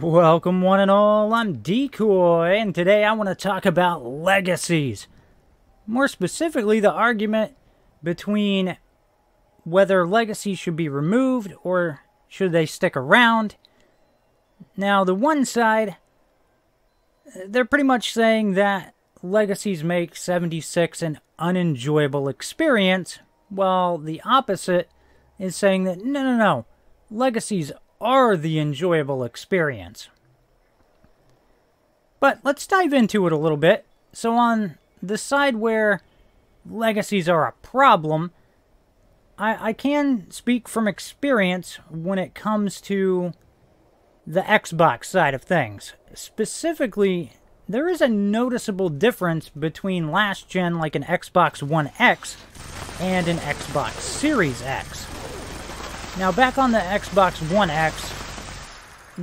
Welcome one and all, I'm Decoy, and today I want to talk about legacies. More specifically, the argument between whether legacies should be removed or should they stick around. Now, the one side, they're pretty much saying that legacies make 76 an unenjoyable experience, while the opposite is saying that no, legacies are the enjoyable experience. But let's dive into it a little bit. So on the side where legacies are a problem, I can speak from experience when it comes to the Xbox side of things. Specifically, there is a noticeable difference between last gen, like an Xbox One X, and an Xbox Series X. Now, back on the Xbox One X,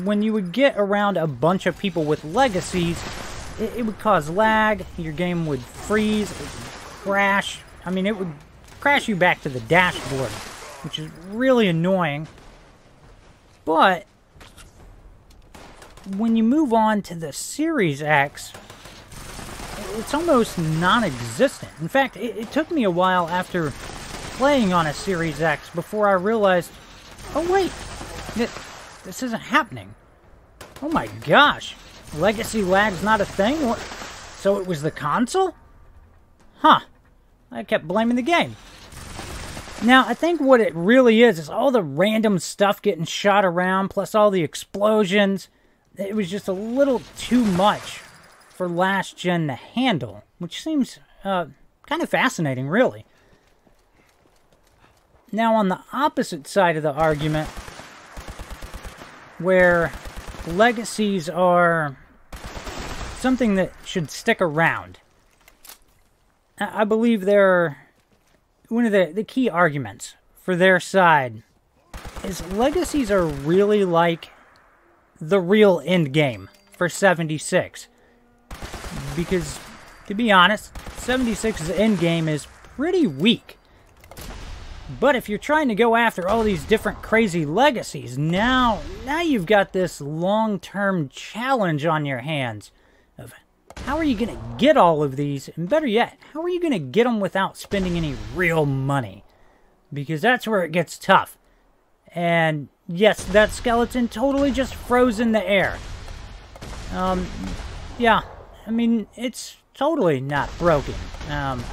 when you would get around a bunch of people with legacies, it would cause lag, your game would freeze, it would crash. I mean, it would crash you back to the dashboard, which is really annoying. But when you move on to the Series X, it's almost non-existent. In fact, it took me a while after playing on a Series X before I realized, oh wait, this isn't happening. Oh my gosh, legacy lag's not a thing? What? So it was the console? Huh, I kept blaming the game. Now, I think what it really is all the random stuff getting shot around, plus all the explosions. It was just a little too much for last gen to handle, which seems kind of fascinating, really. Now, on the opposite side of the argument, where legacies are something that should stick around, I believe they're one of the key arguments for their side is legacies are really like the real end game for 76. Because, to be honest, 76's end game is pretty weak. But if you're trying to go after all these different crazy legacies, now you've got this long-term challenge on your hands of how are you going to get all of these, and better yet, how are you going to get them without spending any real money? Because that's where it gets tough. And yes, that skeleton totally just froze in the air. Yeah, I mean, it's totally not broken. I'm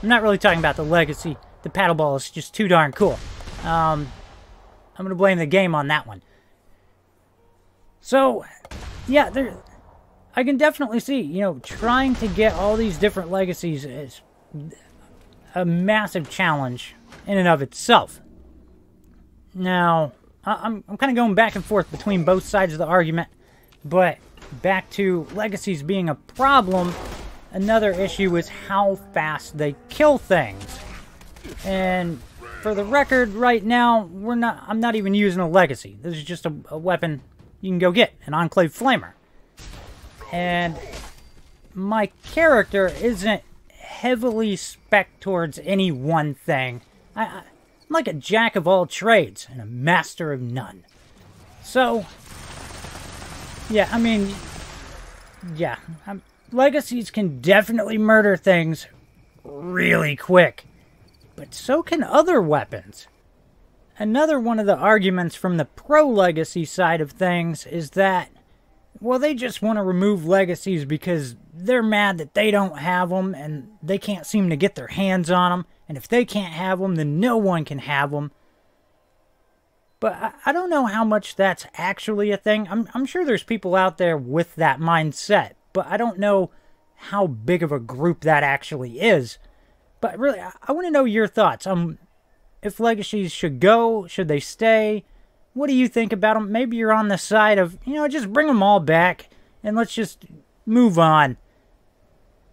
not really talking about the legacy. The paddle ball is just too darn cool. I'm going to blame the game on that one. So, yeah, I can definitely see, trying to get all these different legacies is a massive challenge in and of itself. Now, I'm kind of going back and forth between both sides of the argument, but back to legacies being a problem, another issue is how fast they kill things. And for the record, right now, I'm not even using a legacy. This is just a weapon you can go get, an Enclave Flamer. And my character isn't heavily spec'd towards any one thing. I'm like a jack of all trades and a master of none. So, yeah, I mean, yeah, legacies can definitely murder things really quick. But so can other weapons. Another one of the arguments from the pro-legacy side of things is that, well, they just want to remove legacies because they're mad that they don't have them and they can't seem to get their hands on them. And if they can't have them, then no one can have them. But I don't know how much that's actually a thing. I'm sure there's people out there with that mindset. But I don't know how big of a group that actually is. But really, I want to know your thoughts on if legacies should go, should they stay? What do you think about them? Maybe you're on the side of, just bring them all back and let's just move on.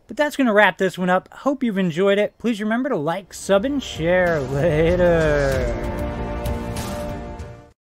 But that's going to wrap this one up. Hope you've enjoyed it. Please remember to like, sub, and share. Later.